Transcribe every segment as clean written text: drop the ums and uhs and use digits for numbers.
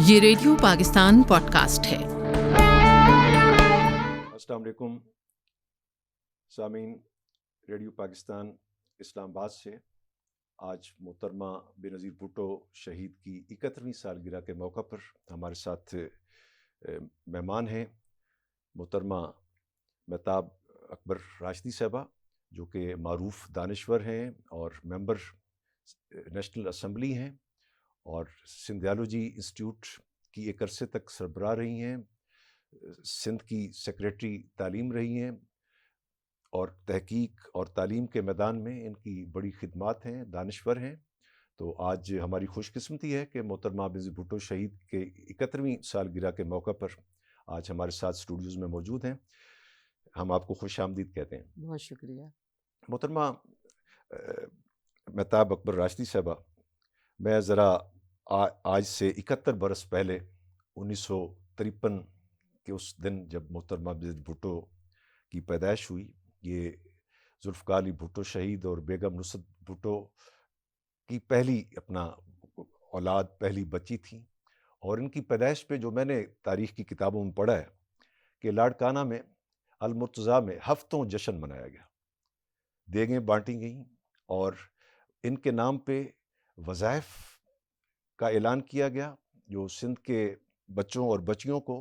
یہ radio Pakistan pod cost ہے۔ السلام علیکم سامعین، ریڈیو پاکستان اسلام آباد سے آج محترمہ بے نظیر بھٹو شہید کی 71ویں سالگرہ کے موقع پر ہمارے ساتھ مہمان ہیں محترمہ مہتاب اکبر راشدی صاحبہ، جو کہ معروف دانشور ہیں اور ممبر نیشنل اسمبلی ہیں اور سندھیالوجی انسٹیٹیوٹ کی ایک عرصے تک سربراہ رہی ہیں، سندھ کی سیکریٹری تعلیم رہی ہیں اور تحقیق اور تعلیم کے میدان میں ان کی بڑی خدمات ہیں، دانشور ہیں۔ تو آج ہماری خوش قسمتی ہے کہ محترمہ بے نظیر بھٹو شہید کے 71ویں سالگرہ کے موقع پر آج ہمارے ساتھ اسٹوڈیوز میں موجود ہیں۔ ہم آپ کو خوش آمدید کہتے ہیں۔ بہت شکریہ۔ محترمہ مہتاب اکبر راشدی صاحبہ، میں ذرا آج سے 71 برس پہلے 1953 کے اس دن جب محترمہ بے نظیر بھٹو کی پیدائش ہوئی، یہ ذوالفقار علی بھٹو شہید اور بیگم نصرت بھٹو کی پہلی اپنا اولاد، پہلی بچی تھی، اور ان کی پیدائش پہ جو میں نے تاریخ کی کتابوں میں پڑھا ہے کہ لاڑکانہ میں المرتضیٰ میں ہفتوں جشن منایا گیا، دیگیں بانٹی گئیں اور ان کے نام پہ وظائف کا اعلان کیا گیا جو سندھ کے بچوں اور بچیوں کو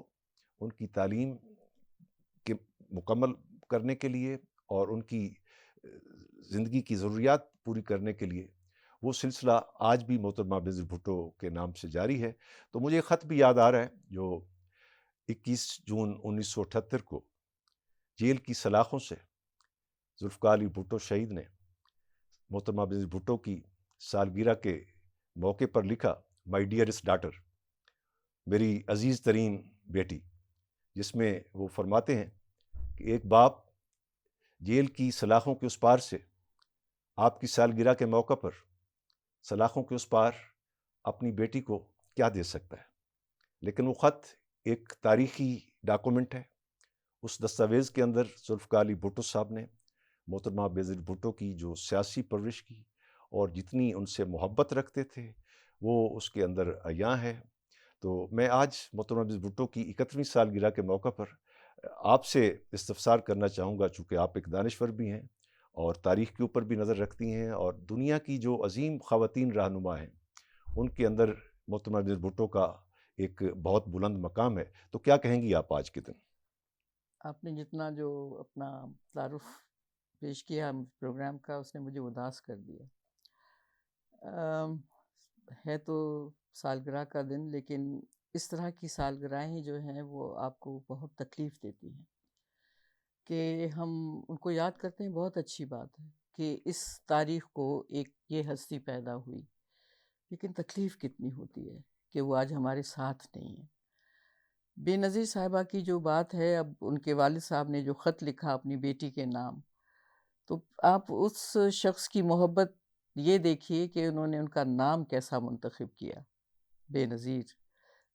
ان کی تعلیم کے مکمل کرنے کے لیے اور ان کی زندگی کی ضروریات پوری کرنے کے لیے وہ سلسلہ آج بھی محترمہ بے نظیر بھٹو کے نام سے جاری ہے۔ تو مجھے ایک خط بھی یاد آ رہا ہے جو 21 جون 1978 کو جیل کی سلاخوں سے ذوالفقار علی بھٹو شہید نے محترمہ بے نظیر بھٹو کی سالگرہ کے موقع پر لکھا، مائی ڈیئرسٹ ڈاٹر، میری عزیز ترین بیٹی، جس میں وہ فرماتے ہیں کہ ایک باپ جیل کی سلاخوں کے اس پار سے آپ کی سالگرہ کے موقع پر سلاخوں کے اس پار اپنی بیٹی کو کیا دے سکتا ہے، لیکن وہ خط ایک تاریخی ڈاکومنٹ ہے۔ اس دستاویز کے اندر ذوالفقار علی بھٹو صاحب نے محترمہ بے نظیر بھٹو کی جو سیاسی پرورش کی اور جتنی ان سے محبت رکھتے تھے وہ اس کے اندر عیاں ہے۔ تو میں آج محترمہ بے نظیر بھٹو کی 71ویں سالگرہ کے موقع پر آپ سے استفسار کرنا چاہوں گا، چونکہ آپ ایک دانشور بھی ہیں اور تاریخ کے اوپر بھی نظر رکھتی ہیں اور دنیا کی جو عظیم خواتین رہنما ہیں ان کے اندر محترمہ بے نظیر بھٹو کا ایک بہت بلند مقام ہے۔ تو کیا کہیں گی آپ آج کے دن؟ آپ نے جتنا جو اپنا تعارف پیش کیا پروگرام کا، اس نے مجھے اداس کر دیا۔ ہے تو سالگرہ کا دن، لیکن اس طرح کی سالگرہیں جو ہیں وہ آپ کو بہت تکلیف دیتی ہیں کہ ہم ان کو یاد کرتے ہیں۔ بہت اچھی بات ہے کہ اس تاریخ کو ایک یہ ہستی پیدا ہوئی، لیکن تکلیف کتنی ہوتی ہے کہ وہ آج ہمارے ساتھ نہیں ہے۔ بے نظیر صاحبہ کی جو بات ہے، اب ان کے والد صاحب نے جو خط لکھا اپنی بیٹی کے نام، تو آپ اس شخص کی محبت یہ دیکھیے کہ انہوں نے ان کا نام کیسا منتخب کیا۔ بے نظیر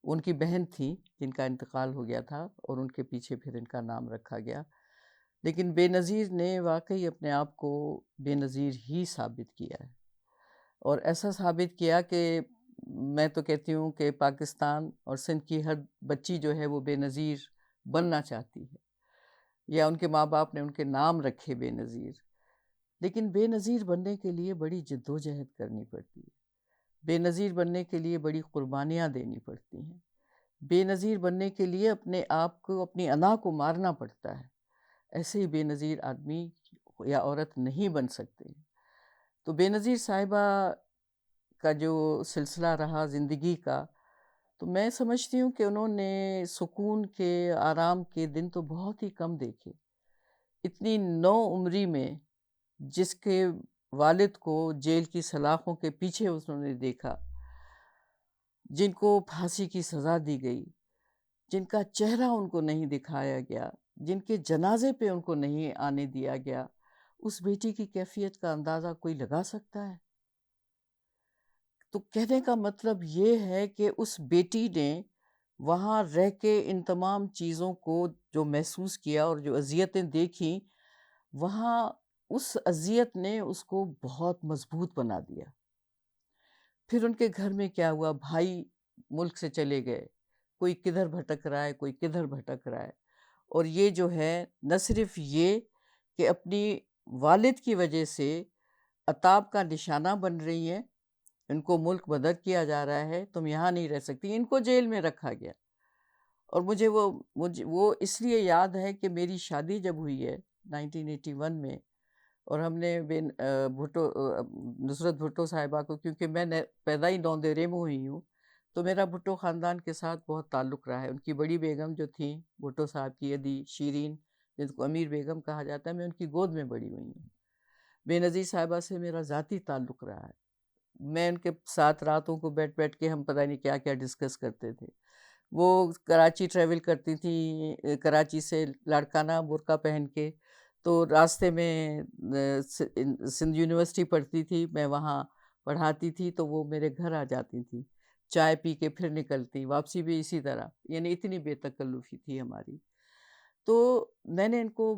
ان کی بہن تھی جن کا انتقال ہو گیا تھا اور ان کے پیچھے پھر ان کا نام رکھا گیا، لیکن بے نظیر نے واقعی اپنے آپ کو بے نظیر ہی ثابت کیا ہے، اور ایسا ثابت کیا کہ میں تو کہتی ہوں کہ پاکستان اور سندھ کی ہر بچی جو ہے وہ بے نظیر بننا چاہتی ہے، یا ان کے ماں باپ نے ان کے نام رکھے بے نظیر، لیکن بے نظیر بننے کے لیے بڑی جدوجہد کرنی پڑتی ہے، بے نظیر بننے کے لیے بڑی قربانیاں دینی پڑتی ہیں، بے نظیر بننے کے لیے اپنے آپ کو، اپنی انا کو مارنا پڑتا ہے۔ ایسے ہی بے نظیر آدمی یا عورت نہیں بن سکتے۔ تو بے نظیر صاحبہ کا جو سلسلہ رہا زندگی کا، تو میں سمجھتی ہوں کہ انہوں نے سکون کے، آرام کے دن تو بہت ہی کم دیکھے۔ اتنی نو عمری میں جس کے والد کو جیل کی سلاخوں کے پیچھے انہوں نے دیکھا، جن کو پھانسی کی سزا دی گئی، جن کا چہرہ ان کو نہیں دکھایا گیا، جن کے جنازے پہ ان کو نہیں آنے دیا گیا، اس بیٹی کی کیفیت کا اندازہ کوئی لگا سکتا ہے؟ تو کہنے کا مطلب یہ ہے کہ اس بیٹی نے وہاں رہ کے ان تمام چیزوں کو جو محسوس کیا اور جو اذیتیں دیکھیں، وہاں اس اذیت نے اس کو بہت مضبوط بنا دیا۔ پھر ان کے گھر میں کیا ہوا، بھائی ملک سے چلے گئے، کوئی کدھر بھٹک رہا ہے، کوئی کدھر بھٹک رہا ہے، اور یہ جو ہے نہ صرف یہ کہ اپنی والد کی وجہ سے عتاب کا نشانہ بن رہی ہیں، ان کو ملک بدر کیا جا رہا ہے، تم یہاں نہیں رہ سکتی، ان کو جیل میں رکھا گیا۔ اور مجھے وہ اس لیے یاد ہے کہ میری شادی جب ہوئی ہے 1981 میں، اور ہم نے نصرت بھٹو صاحبہ کو، کیونکہ میں پیدا ہی نوندیرے میں ہوئی ہوں، تو میرا بھٹو خاندان کے ساتھ بہت تعلق رہا ہے۔ ان کی بڑی بیگم جو تھیں بھٹو صاحب کی، ادی شیرین، جن کو امیر بیگم کہا جاتا ہے، میں ان کی گود میں بڑی ہوئی ہوں۔ بے نظیر صاحبہ سے میرا ذاتی تعلق رہا ہے، میں ان کے ساتھ راتوں کو بیٹھ کے ہم پتہ نہیں کیا کیا ڈسکس کرتے تھے۔ وہ کراچی ٹریول کرتی تھیں، کراچی سے لاڑکانہ برقع پہن کے، تو راستے میں سندھ یونیورسٹی پڑھتی تھی، میں وہاں پڑھاتی تھی، تو وہ میرے گھر آ جاتی تھیں، چائے پی کے پھر نکلتی، واپسی بھی اسی طرح، یعنی اتنی بے تکلفی تھی ہماری۔ تو میں نے ان کو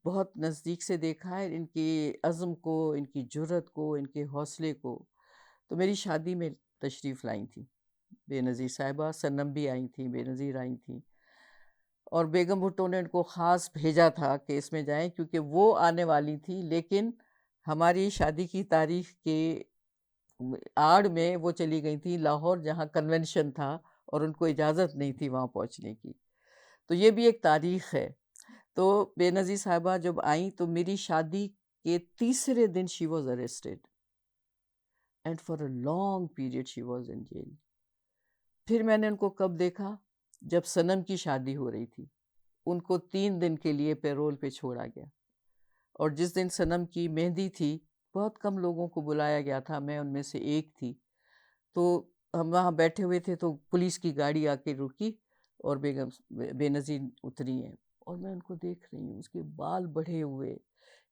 بہت نزدیک سے دیکھا ہے، ان کی عزم کو، ان کی جرأت کو، ان کے حوصلے کو۔ تو میری شادی میں تشریف لائی تھیں بے نظیر صاحبہ، سنم بھی آئی تھیں، بے نظیر آئی تھیں، اور بیگم بھٹو نے ان کو خاص بھیجا تھا کہ اس میں جائیں، کیونکہ وہ آنے والی تھی، لیکن ہماری شادی کی تاریخ کے آڑ میں وہ چلی گئی تھی لاہور، جہاں کنونشن تھا، اور ان کو اجازت نہیں تھی وہاں پہنچنے کی۔ تو یہ بھی ایک تاریخ ہے۔ تو بے نظیر صاحبہ جب آئیں تو میری شادی کے تیسرے دن she was arrested, and for a long period she was in jail. پھر میں نے ان کو کب دیکھا؟ جب سنم کی شادی ہو رہی تھی، ان کو 3 دن کے لیے پیرول پہ چھوڑا گیا، اور جس دن سنم کی مہندی تھی، بہت کم لوگوں کو بلایا گیا تھا، میں ان میں سے ایک تھی، تو ہم وہاں بیٹھے ہوئے تھے، تو پولیس کی گاڑی آ کے رکی، اور بے نظیر اتری ہیں، اور میں ان کو دیکھ رہی ہوں، اس کے بال بڑھے ہوئے،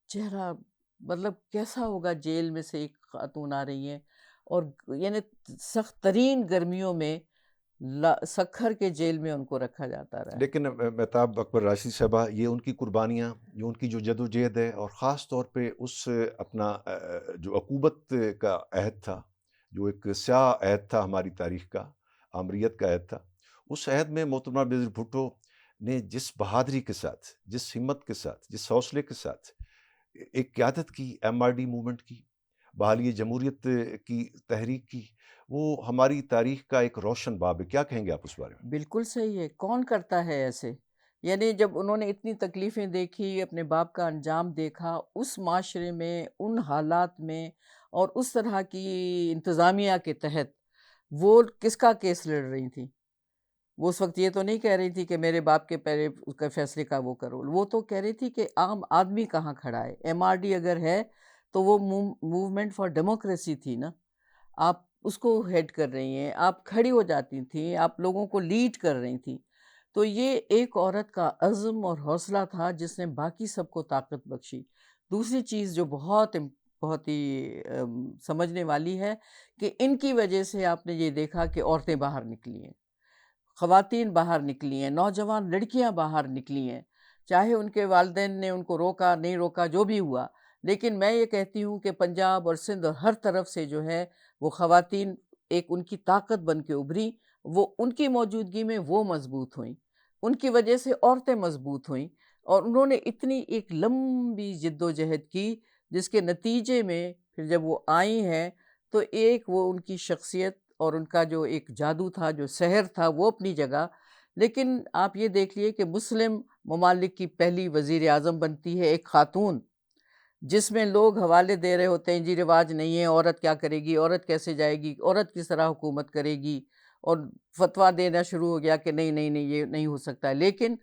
چہرہ، مطلب کیسا ہوگا جیل میں سے ایک خاتون آ رہی ہیں، اور یعنی سخت ترین گرمیوں میں سکھر کے جیل میں ان کو رکھا جاتا رہا ہے۔ لیکن مہتاب اکبر راشد صاحبہ، یہ ان کی قربانیاں، یہ ان کی جو جدوجہد ہے، اور خاص طور پہ اس اپنا جو عقوبت کا عہد تھا، جو ایک سیاہ عہد تھا ہماری تاریخ کا، آمریت کا عہد تھا، اس عہد میں محترمہ بے نظیر بھٹو نے جس بہادری کے ساتھ، جس ہمت کے ساتھ، جس حوصلے کے ساتھ ایک قیادت کی، MRD موومنٹ کی، بحالی جمہوریت کی تحریک کی، وہ ہماری تاریخ کا ایک روشن باب ہے۔ کیا کہیں گے آپ اس بارے میں؟ بالکل صحیح ہے، کون کرتا ہے ایسے؟ یعنی جب انہوں نے اتنی تکلیفیں دیکھی، اپنے باپ کا انجام دیکھا، اس معاشرے میں، ان حالات میں، اور اس طرح کی انتظامیہ کے تحت، وہ کس کا کیس لڑ رہی تھیں؟ وہ اس وقت یہ تو نہیں کہہ رہی تھی کہ میرے باپ کے پہلے اس کے فیصلے کا وہ کرو، وہ تو کہہ رہی تھی کہ عام آدمی کہاں کھڑا ہے، MRD اگر ہے تو وہ موومنٹ فار ڈیموکریسی تھی نا، آپ اس کو ہیڈ کر رہی ہیں، آپ کھڑی ہو جاتی تھیں، آپ لوگوں کو لیڈ کر رہی تھیں۔ تو یہ ایک عورت کا عزم اور حوصلہ تھا جس نے باقی سب کو طاقت بخشی۔ دوسری چیز جو بہت ہی سمجھنے والی ہے، کہ ان کی وجہ سے آپ نے یہ دیکھا کہ عورتیں باہر نکلی ہیں، خواتین باہر نکلی ہیں، نوجوان لڑکیاں باہر نکلی ہیں، چاہے ان کے والدین نے ان کو روکا نہیں روکا، جو بھی ہوا، لیکن میں یہ کہتی ہوں کہ پنجاب اور سندھ اور ہر طرف سے جو ہے وہ خواتین ایک ان کی طاقت بن کے ابھری، وہ ان کی موجودگی میں وہ مضبوط ہوئیں، ان کی وجہ سے عورتیں مضبوط ہوئیں، اور انہوں نے اتنی ایک لمبی جد و جہد کی، جس کے نتیجے میں پھر جب وہ آئی ہیں تو ایک وہ ان کی شخصیت اور ان کا جو ایک جادو تھا، جو سحر تھا، وہ اپنی جگہ۔ لیکن آپ یہ دیکھ لیے کہ مسلم ممالک کی پہلی وزیر اعظم بنتی ہے ایک خاتون، جس میں لوگ حوالے دے رہے ہوتے ہیں، جی رواج نہیں ہے، عورت کیا کرے گی، عورت کیسے جائے گی، عورت کس طرح حکومت کرے گی، اور فتویٰ دینا شروع ہو گیا کہ نہیں نہیں نہیں یہ نہیں ہو سکتا ہے۔ لیکن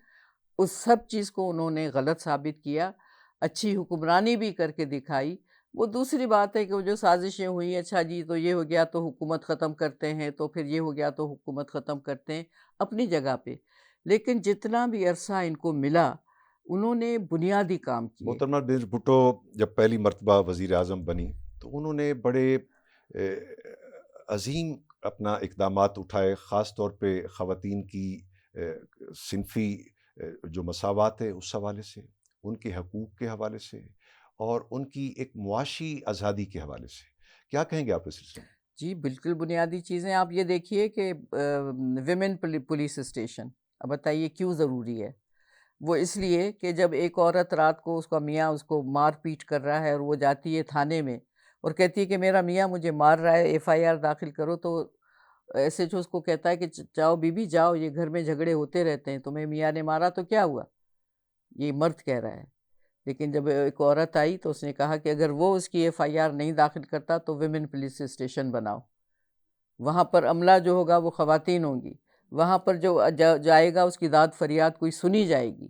اس سب چیز کو انہوں نے غلط ثابت کیا، اچھی حکمرانی بھی کر کے دکھائی۔ وہ دوسری بات ہے کہ وہ جو سازشیں ہوئی، اچھا جی تو یہ ہو گیا تو حکومت ختم کرتے ہیں، تو پھر یہ ہو گیا تو حکومت ختم کرتے ہیں، اپنی جگہ پہ، لیکن جتنا بھی عرصہ ان کو ملا انہوں نے بنیادی کام کیے۔ محترمہ بے نظیر بھٹو جب پہلی مرتبہ وزیر اعظم بنی تو انہوں نے بڑے عظیم اپنا اقدامات اٹھائے، خاص طور پہ خواتین کی صنفی جو مساوات ہے اس حوالے سے، ان کے حقوق کے حوالے سے، اور ان کی ایک معاشی آزادی کے حوالے سے۔ کیا کہیں گے آپ اس سلسلے میں؟ جی بالکل بنیادی چیزیں آپ یہ دیکھیے کہ ویمن پولیس اسٹیشن، اب بتائیے کیوں ضروری ہے؟ وہ اس لیے کہ جب ایک عورت رات کو اس کا میاں اس کو مار پیٹ کر رہا ہے اور وہ جاتی ہے تھانے میں اور کہتی ہے کہ میرا میاں مجھے مار رہا ہے، ایف آئی آر داخل کرو، تو ایس ایچ او اس کو کہتا ہے کہ جاؤ بی بی جاؤ، یہ گھر میں جھگڑے ہوتے رہتے ہیں، تمہیں میاں نے مارا تو کیا ہوا؟ یہ مرد کہہ رہا ہے۔ لیکن جب ایک عورت آئی تو اس نے کہا کہ اگر وہ اس کی ایف آئی آر نہیں داخل کرتا تو ویمن پولیس اسٹیشن بناؤ، وہاں پر عملہ جو ہوگا وہ خواتین ہوں گی، وہاں پر جو جائے گا اس کی داد فریاد کوئی سنی جائے گی۔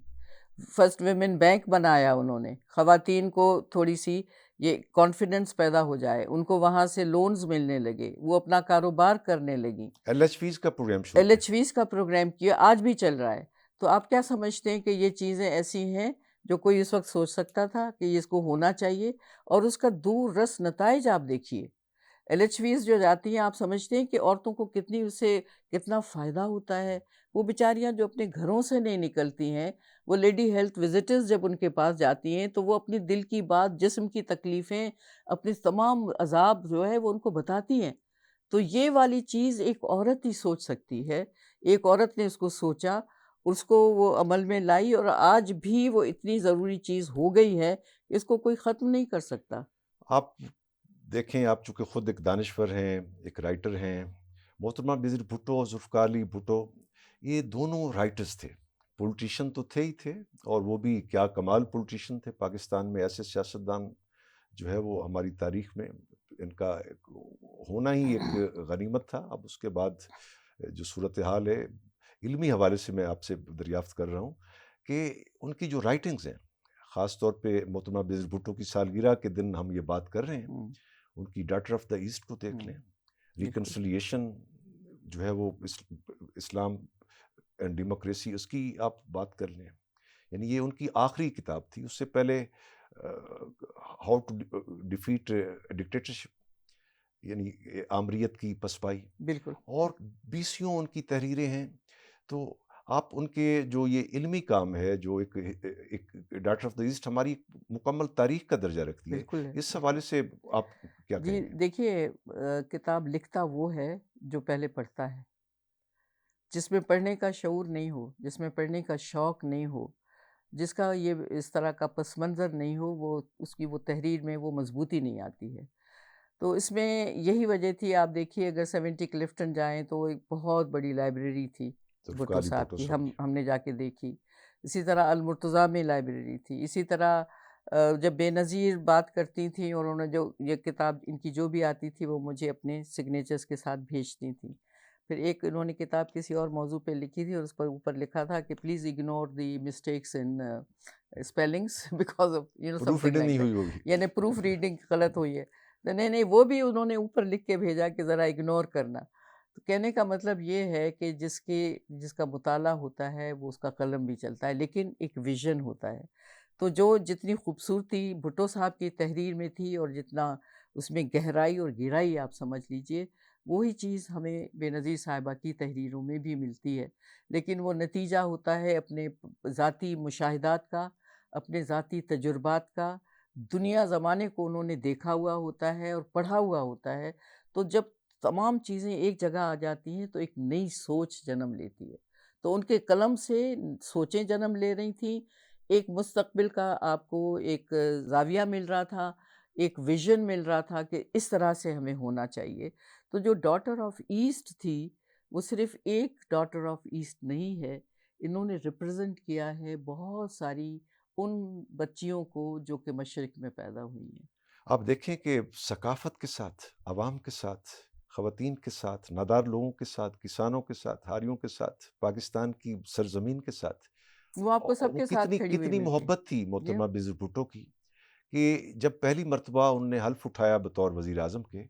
فرسٹ ویمن بینک بنایا انہوں نے، خواتین کو تھوڑی سی یہ کانفیڈنس پیدا ہو جائے، ان کو وہاں سے لونز ملنے لگے، وہ اپنا کاروبار کرنے لگیں۔ ایل ایچ ویز کا پروگرام شروع ایل کیا۔ ایچ ویز کا پروگرام کیا، آج بھی چل رہا ہے۔ تو آپ کیا سمجھتے ہیں کہ یہ چیزیں ایسی ہیں جو کوئی اس وقت سوچ سکتا تھا کہ یہ اس کو ہونا چاہیے؟ اور اس کا دور رس نتائج آپ دیکھیے۔ ایل ایچ ویز جو جاتی ہیں، آپ سمجھتے ہیں کہ عورتوں کو کتنی اس سے کتنا فائدہ ہوتا ہے؟ وہ بیچاریاں جو اپنے گھروں سے نہیں نکلتی ہیں، وہ لیڈی ہیلتھ وزٹرز جب ان کے پاس جاتی ہیں تو وہ اپنی دل کی بات، جسم کی تکلیفیں، اپنے تمام عذاب جو ہے وہ ان کو بتاتی ہیں۔ تو یہ والی چیز ایک عورت ہی سوچ سکتی ہے، ایک عورت نے اس کو سوچا، اس کو وہ عمل میں لائی، اور آج بھی وہ اتنی ضروری چیز ہو گئی ہے، اس کو کوئی ختم نہیں کر سکتا۔ آپ دیکھیں، آپ چونکہ خود ایک دانشور ہیں، ایک رائٹر ہیں، محترمہ بینظیر بھٹو اور ذوالفقار علی بھٹو یہ دونوں رائٹرز تھے، پولیٹیشین تو تھے ہی تھے، اور وہ بھی کیا کمال پولیٹیشین تھے۔ پاکستان میں ایسے سیاستدان جو ہے وہ ہماری تاریخ میں ان کا ایک ہونا ہی ایک غنیمت تھا۔ اب اس کے بعد جو صورتحال ہے، علمی حوالے سے میں آپ سے دریافت کر رہا ہوں کہ ان کی جو رائٹنگز ہیں، خاص طور پہ محترمہ بینظیر بھٹو کی سالگرہ کے دن ہم یہ بات کر رہے ہیں، ہوں، ان کی ڈاٹر آف دا ایسٹ کو دیکھ لیں، بالکل۔ ریکنسیلیشن جو ہے وہ اسلام اینڈ ڈیموکریسی، اس کی آپ بات کر لیں، یعنی یہ ان کی آخری کتاب تھی۔ اس سے پہلے ہاؤ ٹو ڈیفیٹ ڈکٹیٹرشپ، یعنی آمریت کی پسپائی، بالکل اور بیسیوں ان کی تحریریں ہیں۔ تو آپ ان کے جو یہ علمی کام ہے، جو ایک ڈاٹر آف دا ایسٹ ہماری مکمل تاریخ کا درجہ رکھتی ہے، بالکل ہے، اس بالکل۔ حوالے سے آپ کیا جی کہیں گے؟ دیکھیے، کتاب لکھتا وہ ہے جو پہلے پڑھتا ہے۔ جس میں پڑھنے کا شعور نہیں ہو، جس میں پڑھنے کا شوق نہیں ہو، جس کا یہ اس طرح کا پس منظر نہیں ہو، وہ اس کی وہ تحریر میں وہ مضبوطی نہیں آتی ہے۔ تو اس میں یہی وجہ تھی، آپ دیکھیے اگر 70 کلفٹن جائیں تو وہ ایک بہت بڑی لائبریری تھی ذوالفقار بھٹو علی صاحب بھٹو کی، صاحب کی۔ ہم نے جا کے دیکھی۔ اسی طرح المرتضیٰ میں لائبریری تھی، اسی طرح جب بے نظیر بات کرتی تھیں اور انہوں نے جو یہ کتاب ان کی جو بھی آتی تھی وہ مجھے اپنے سگنیچرز کے ساتھ بھیجتی تھیں۔ پھر ایک انہوں نے کتاب کسی اور موضوع پہ لکھی تھی اور اس پر اوپر لکھا تھا کہ please ignore the mistakes in spellings because of proof something reading like نہیں دیٹ، ہوئی ہوگی۔ یعنی پروف ریڈنگ غلط ہوئی ہے۔ نہیں وہ بھی انہوں نے اوپر لکھ کے بھیجا کہ ذرا اگنور کرنا۔ تو کہنے کا مطلب یہ ہے کہ جس کا مطالعہ ہوتا ہے وہ اس کا قلم بھی چلتا ہے، لیکن ایک ویژن ہوتا ہے۔ تو جتنی خوبصورتی بھٹو صاحب کی تحریر میں تھی اور جتنا اس میں گہرائی اور گہرائی آپ سمجھ لیجئے، وہی چیز ہمیں بے نظیر صاحبہ کی تحریروں میں بھی ملتی ہے، لیکن وہ نتیجہ ہوتا ہے اپنے ذاتی مشاہدات کا، اپنے ذاتی تجربات کا، دنیا زمانے کو انہوں نے دیکھا ہوا ہوتا ہے اور پڑھا ہوا ہوتا ہے۔ تو جب تمام چیزیں ایک جگہ آ جاتی ہیں تو ایک نئی سوچ جنم لیتی ہے۔ تو ان کے قلم سے سوچیں جنم لے رہی تھیں، ایک مستقبل کا آپ کو ایک زاویہ مل رہا تھا، ایک ویژن مل رہا تھا کہ اس طرح سے ہمیں ہونا چاہیے۔ تو جو ڈاٹر آف ایسٹ تھی وہ صرف ایک ڈاٹر آف ایسٹ نہیں ہے، انہوں نے ریپرزنٹ کیا ہے بہت ساری ان بچیوں کو جو کہ مشرق میں پیدا ہوئی ہیں۔ آپ دیکھیں کہ ثقافت کے ساتھ، عوام کے ساتھ، خواتین کے ساتھ، نادار لوگوں کے ساتھ، کسانوں کے ساتھ، ہاریوں کے ساتھ، پاکستان کی سرزمین کے ساتھ وہ آپ کو سب وہ کے ساتھ کھڑی ہوئی کتنی ملتی محبت تھی ہے۔ محترمہ بینظیر بھٹو کی، کہ جب پہلی مرتبہ انہوں نے حلف اٹھایا بطور وزیر اعظم کے،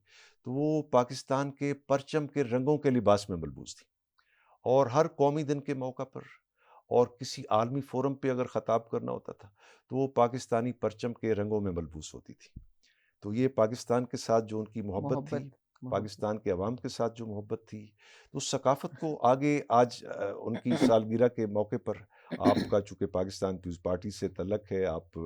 تو وہ پاکستان کے پرچم کے رنگوں کے لباس میں ملبوس تھی، اور ہر قومی دن کے موقع پر اور کسی عالمی فورم پہ اگر خطاب کرنا ہوتا تھا تو وہ پاکستانی پرچم کے رنگوں میں ملبوس ہوتی تھی۔ تو یہ پاکستان کے ساتھ جو ان کی محبت تھی، پاکستان کے عوام کے ساتھ جو محبت تھی، تو اس ثقافت کو آگے آج ان کی سالگرہ کے موقع پر آپ کا چونکہ پاکستان پیپلز پارٹی سے تعلق ہے، آپ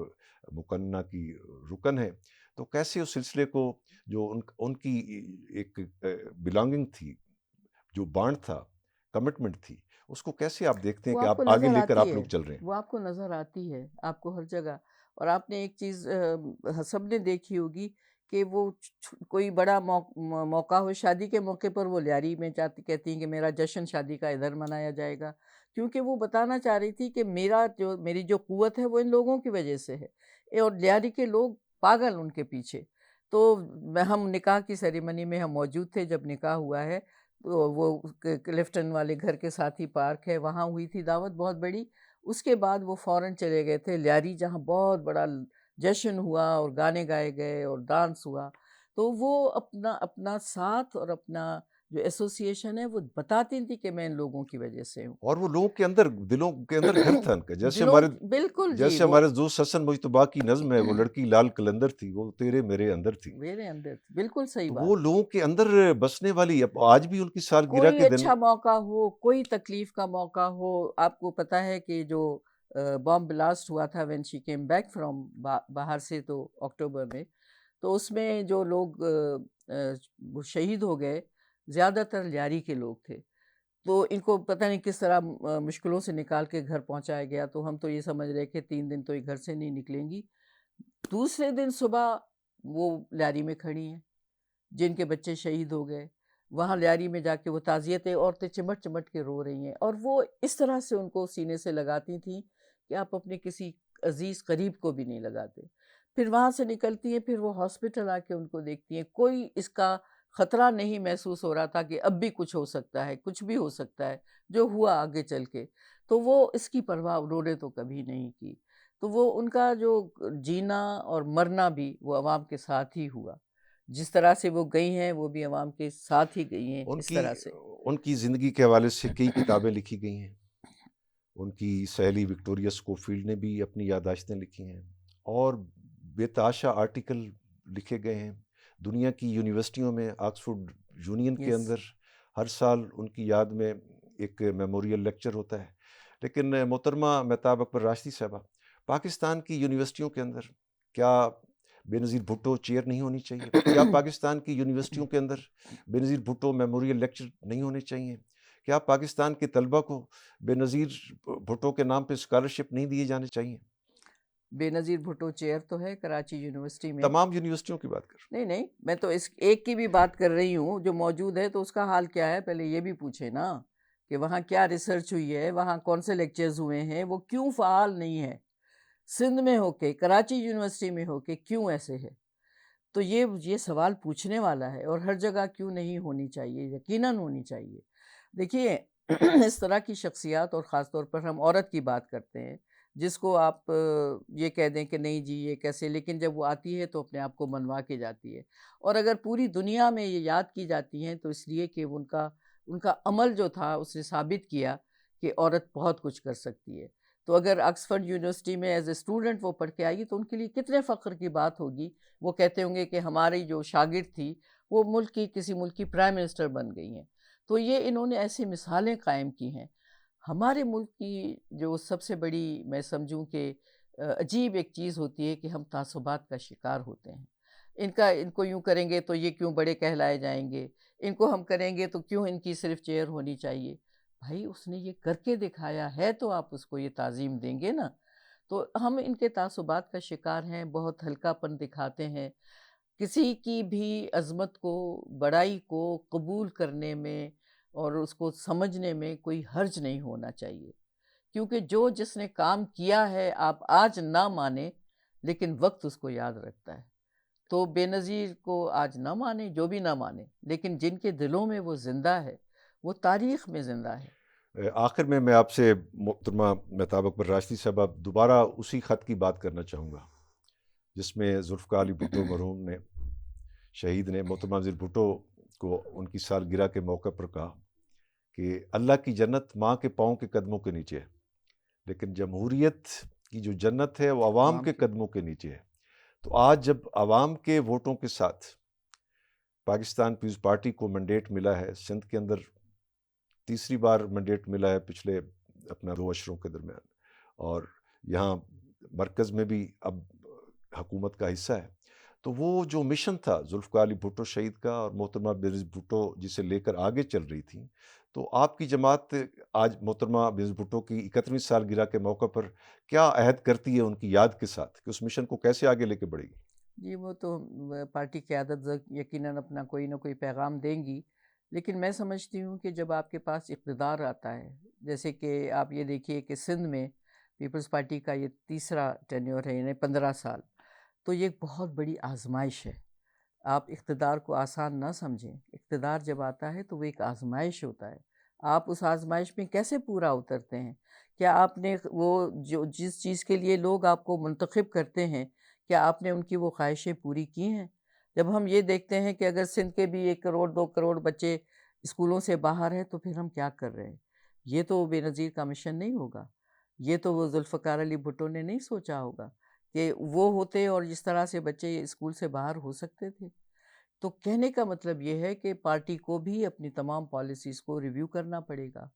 مقننہ کی رکن ہیں، تو کیسے اس سلسلے کو جو ان کی ایک بلانگنگ تھی، جو بانڈ تھا، کمٹمنٹ تھی، اس کو کیسے آپ دیکھتے ہیں وہ کہ آپ کو آپ آگے نظر لے کر آتی آپ لوگ ہے، چل رہے ہیں؟ وہ آپ کو نظر آتی ہے، آپ کو ہر جگہ. اور آپ نے ایک چیز سب نے دیکھی ہوگی کہ وہ کوئی بڑا موقع ہو، شادی کے موقع پر وہ لیاری میں جاتی، کہتی ہیں کہ میرا جشن شادی کا ادھر منایا جائے گا، کیونکہ وہ بتانا چاہ رہی تھی کہ میری جو قوت ہے وہ ان لوگوں کی وجہ سے ہے، اور لیاری کے لوگ پاگل ان کے پیچھے. تو ہم نکاح کی سیریمنی میں ہم موجود تھے جب نکاح ہوا ہے، تو وہ کلفٹن والے گھر کے ساتھ ہی پارک ہے، وہاں ہوئی تھی دعوت بہت بڑی. اس کے بعد وہ فوراً چلے گئے تھے لیاری، جہاں بہت بڑا جشن ہوا اور گانے گائے گئے اور ڈانس ہوا. تو وہ اپنا ساتھ اور اپنا جو ایسوسیشن ہے وہ بتاتی تھی کہ میں ان لوگوں کی وجہ سے ہوں. اور وہ لوگوں کے اندر، دلوں کے اندر گھر تھا ان کا. بالکل جی، جیسے وہ ہمارے دوست حسن مجتبیٰ کی نظم ہے، وہ لڑکی لال قلندر تھی، وہ تیرے میرے اندر تھی. میرے اندر تھی، بالکل صحیح تو بات. وہ لوگوں کے اندر بسنے والی، آج بھی ان کی سالگرہ کوئی کے دن. اچھا موقع ہو، کوئی تکلیف کا موقع ہو، آپ کو پتہ ہے کہ جو بام بلاسٹ ہوا تھا when she came back from باہر سے، تو اکتوبر میں، تو اس میں جو لوگ وہ شہید ہو گئے زیادہ تر لیاری کے لوگ تھے. تو ان کو پتہ نہیں کس طرح مشکلوں سے نکال کے گھر پہنچایا گیا. تو ہم تو یہ سمجھ رہے کہ 3 دن تو یہ گھر سے نہیں نکلیں گی. دوسرے دن صبح وہ لیاری میں کھڑی ہیں جن کے بچے شہید ہو گئے. وہاں لیاری میں جا کے وہ تعزیتیں، عورتیں چمٹ چمٹ کے رو رہی ہیں، اور وہ اس طرح سے ان کو سینے سے لگاتی تھیں کہ آپ اپنے کسی عزیز قریب کو بھی نہیں لگاتے. پھر وہاں سے نکلتی ہیں، پھر وہ ہاسپٹل آ کے ان کو دیکھتی ہیں. کوئی اس کا خطرہ نہیں محسوس ہو رہا تھا کہ اب بھی کچھ ہو سکتا ہے، کچھ بھی ہو سکتا ہے جو ہوا آگے چل کے. تو وہ اس کی پرواہ انہوں نے تو کبھی نہیں کی. تو وہ ان کا جو جینا اور مرنا بھی وہ عوام کے ساتھ ہی ہوا. جس طرح سے وہ گئی ہیں وہ بھی عوام کے ساتھ ہی گئی ہیں ان اس کی طرح سے. ان کی زندگی کے حوالے سے کئی کتابیں لکھی گئی ہیں. ان کی سہیلی وکٹوریہ اسکوفیلڈ نے بھی اپنی یادداشتیں لکھی ہیں، اور بے تحاشا آرٹیکل لکھے گئے ہیں. دنیا کی یونیورسٹیوں میں، آکسفورڈ یونین کے یس. اندر ہر سال ان کی یاد میں ایک میموریل لیکچر ہوتا ہے. لیکن محترمہ مہتاب اکبر راشدی صاحبہ، پاکستان کی یونیورسٹیوں کے اندر کیا بے نظیر بھٹو چیئر نہیں ہونی چاہیے؟ کیا پاکستان کی یونیورسٹیوں کے اندر بے نظیر بھٹو میموریل لیکچر نہیں ہونے چاہیے؟ کیا پاکستان کے طلبہ کو بے نظیر بھٹو کے نام پہ اسکالرشپ نہیں دیے جانے چاہیے؟ بے نظیر بھٹو چیئر تو ہے کراچی یونیورسٹی میں. تمام یونیورسٹیوں کی بات کر. نہیں، میں تو اس ایک کی بھی بات کر رہی ہوں جو موجود ہے. تو اس کا حال کیا ہے پہلے یہ بھی پوچھے نا کہ وہاں کیا ریسرچ ہوئی ہے، وہاں کون سے لیکچرز ہوئے ہیں، وہ کیوں فعال نہیں ہے. سندھ میں ہو کے، کراچی یونیورسٹی میں ہو کے کیوں ایسے ہے؟ تو یہ سوال پوچھنے والا ہے. اور ہر جگہ کیوں نہیں ہونی چاہیے؟ یقیناً ہونی چاہیے. دیکھیے اس طرح کی شخصیات، اور خاص طور پر ہم عورت کی بات کرتے ہیں جس کو آپ یہ کہہ دیں کہ نہیں جی یہ کیسے، لیکن جب وہ آتی ہے تو اپنے آپ کو منوا کے جاتی ہے. اور اگر پوری دنیا میں یہ یاد کی جاتی ہیں تو اس لیے کہ ان کا عمل جو تھا اس نے ثابت کیا کہ عورت بہت کچھ کر سکتی ہے. تو اگر آکسفورڈ یونیورسٹی میں ایز اے اسٹوڈنٹ وہ پڑھ کے آئی تو ان کے لیے کتنے فخر کی بات ہوگی. وہ کہتے ہوں گے کہ ہماری جو شاگرد تھی وہ کسی ملک کی پرائم منسٹر بن گئی ہیں. تو یہ انہوں نے ایسی مثالیں قائم کی ہیں. ہمارے ملک کی جو سب سے بڑی میں سمجھوں کہ عجیب ایک چیز ہوتی ہے کہ ہم تعصبات کا شکار ہوتے ہیں. ان کو یوں کریں گے تو یہ کیوں بڑے کہلائے جائیں گے، ان کو ہم کریں گے تو کیوں ان کی صرف چیئر ہونی چاہیے. بھائی اس نے یہ کر کے دکھایا ہے تو آپ اس کو یہ تعظیم دیں گے نا. تو ہم ان کے تعصبات کا شکار ہیں، بہت ہلکا پن دکھاتے ہیں. کسی کی بھی عظمت کو، بڑائی کو قبول کرنے میں اور اس کو سمجھنے میں کوئی حرج نہیں ہونا چاہیے. کیونکہ جس نے کام کیا ہے آپ آج نہ مانیں لیکن وقت اس کو یاد رکھتا ہے. تو بے نظیر کو آج نہ مانے، جو بھی نہ مانے، لیکن جن کے دلوں میں وہ زندہ ہے وہ تاریخ میں زندہ ہے. آخر میں آپ سے محترمہ مہتاب اکبر راشدی صاحبہ دوبارہ اسی خط کی بات کرنا چاہوں گا جس میں ذوالفقار علی بھٹو مرحوم نے، شہید نے، محترمہ نظیر بھٹو کو ان کی سالگرہ کے موقع پر کہا کہ اللہ کی جنت ماں کے پاؤں کے قدموں کے نیچے ہے، لیکن جمہوریت کی جو جنت ہے وہ عوام کے قدموں کے نیچے ہے. تو آج جب عوام کے ووٹوں کے ساتھ پاکستان پیپلز پارٹی کو مینڈیٹ ملا ہے، سندھ کے اندر تیسری بار مینڈیٹ ملا ہے پچھلے اپنا 2 اشروں کے درمیان، اور یہاں مرکز میں بھی اب حکومت کا حصہ ہے، تو وہ جو مشن تھا ذوالفقار علی بھٹو شہید کا اور محترمہ بینظیر بھٹو جسے لے کر آگے چل رہی تھی، تو آپ کی جماعت آج محترمہ بینظیر بھٹو کی 71ویں سالگرہ کے موقع پر کیا عہد کرتی ہے ان کی یاد کے ساتھ کہ اس مشن کو کیسے آگے لے کے بڑھے گی؟ جی وہ تو پارٹی قیادت یقیناً اپنا کوئی نہ کوئی پیغام دیں گی، لیکن میں سمجھتی ہوں کہ جب آپ کے پاس اقتدار آتا ہے، جیسے کہ آپ یہ دیکھیے کہ سندھ میں پیپلز پارٹی کا یہ تیسرا ٹینیور ہے، یعنی 15 سال، تو یہ ایک بہت بڑی آزمائش ہے۔ آپ اقتدار کو آسان نہ سمجھیں، اقتدار جب آتا ہے تو وہ ایک آزمائش ہوتا ہے۔ آپ اس آزمائش میں کیسے پورا اترتے ہیں؟ کیا آپ نے وہ جس چیز کے لیے لوگ آپ کو منتخب کرتے ہیں، کیا آپ نے ان کی وہ خواہشیں پوری کی ہیں؟ جب ہم یہ دیکھتے ہیں کہ اگر سندھ کے بھی 1 کروڑ 2 کروڑ بچے اسکولوں سے باہر ہیں تو پھر ہم کیا کر رہے ہیں؟ یہ تو بے نظیر کا مشن نہیں ہوگا، یہ تو وہ ذوالفقار علی بھٹو نے نہیں سوچا ہوگا کہ وہ ہوتے اور جس طرح سے بچے اسکول سے باہر ہو سکتے تھے۔ تو کہنے کا مطلب یہ ہے کہ پارٹی کو بھی اپنی تمام پالیسیز کو ریویو کرنا پڑے گا،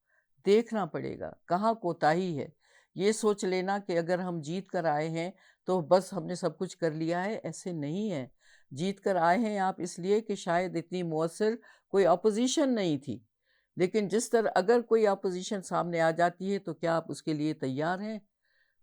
دیکھنا پڑے گا کہاں کوتاہی ہے۔ یہ سوچ لینا کہ اگر ہم جیت کر آئے ہیں تو بس ہم نے سب کچھ کر لیا ہے، ایسے نہیں ہے۔ جیت کر آئے ہیں آپ اس لیے کہ شاید اتنی مؤثر کوئی اپوزیشن نہیں تھی، لیکن جس طرح اگر کوئی اپوزیشن سامنے آ جاتی ہے تو کیا آپ اس کے لیے تیار ہیں؟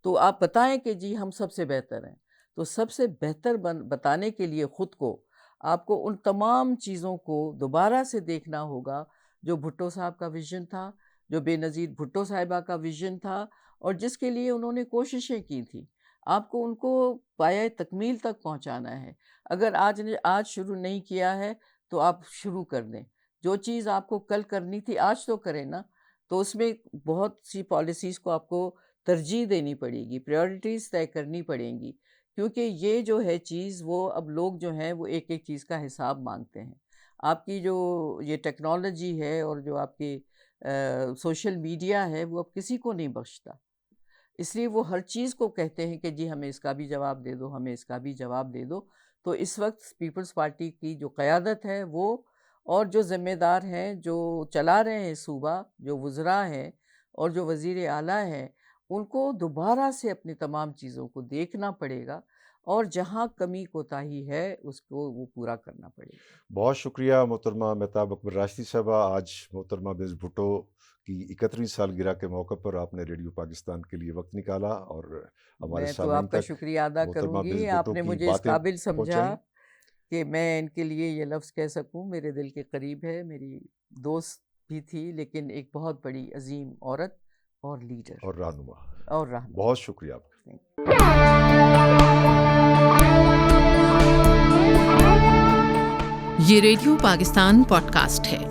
تو آپ بتائیں کہ جی ہم سب سے بہتر ہیں۔ تو سب سے بہتر بتانے کے لیے خود کو آپ کو ان تمام چیزوں کو دوبارہ سے دیکھنا ہوگا جو بھٹو صاحب کا ویژن تھا، جو بے نظیر بھٹو صاحبہ کا ویژن تھا، اور جس کے لیے انہوں نے کوششیں کی تھیں۔ آپ کو ان کو پایۂ تکمیل تک پہنچانا ہے۔ اگر آج شروع نہیں کیا ہے تو آپ شروع کر دیں۔ جو چیز آپ کو کل کرنی تھی آج تو کریں نا۔ تو اس میں بہت سی پالیسیز کو آپ کو ترجیح دینی پڑے گی، پریورٹیز طے کرنی پڑیں گی، کیونکہ یہ جو ہے چیز وہ اب لوگ جو ہیں وہ ایک ایک چیز کا حساب مانگتے ہیں۔ آپ کی جو یہ ٹیکنالوجی ہے اور جو آپ کی سوشل میڈیا ہے وہ اب کسی کو نہیں بخشتا، اس لیے وہ ہر چیز کو کہتے ہیں کہ جی ہمیں اس کا بھی جواب دے دو، ہمیں اس کا بھی جواب دے دو۔ تو اس وقت پیپلز پارٹی کی جو قیادت ہے وہ اور جو ذمہ دار ہیں جو چلا رہے ہیں صوبہ، جو وزراء ہیں اور جو وزیر اعلیٰ ہیں، ان کو دوبارہ سے اپنی تمام چیزوں کو دیکھنا پڑے گا اور جہاں کمی کوتاہی ہے اس کو وہ پورا کرنا پڑے گا۔ بہت شکریہ محترمہ مہتاب اکبر راشدی صاحبہ، آج محترمہ بینظیر بھٹو کی 71ویں سالگرہ کے موقع پر آپ نے ریڈیو پاکستان کے لیے وقت نکالا اور ہمارے میں تو سامعین آپ کا تک شکریہ ادا محترمہ کروں گی، بینظیر آپ بھٹو نے کی مجھے اس باتیں قابل سمجھا پہنچائیں۔ کہ میں ان کے لیے یہ لفظ کہہ سکوں۔ میرے دل کے قریب ہے، میری دوست بھی تھی لیکن ایک بہت بڑی عظیم عورت اور لیڈر اور رہنما، اور رہنما۔ بہت شکریہ آپ کا۔ یہ ریڈیو پاکستان پوڈ کاسٹ ہے۔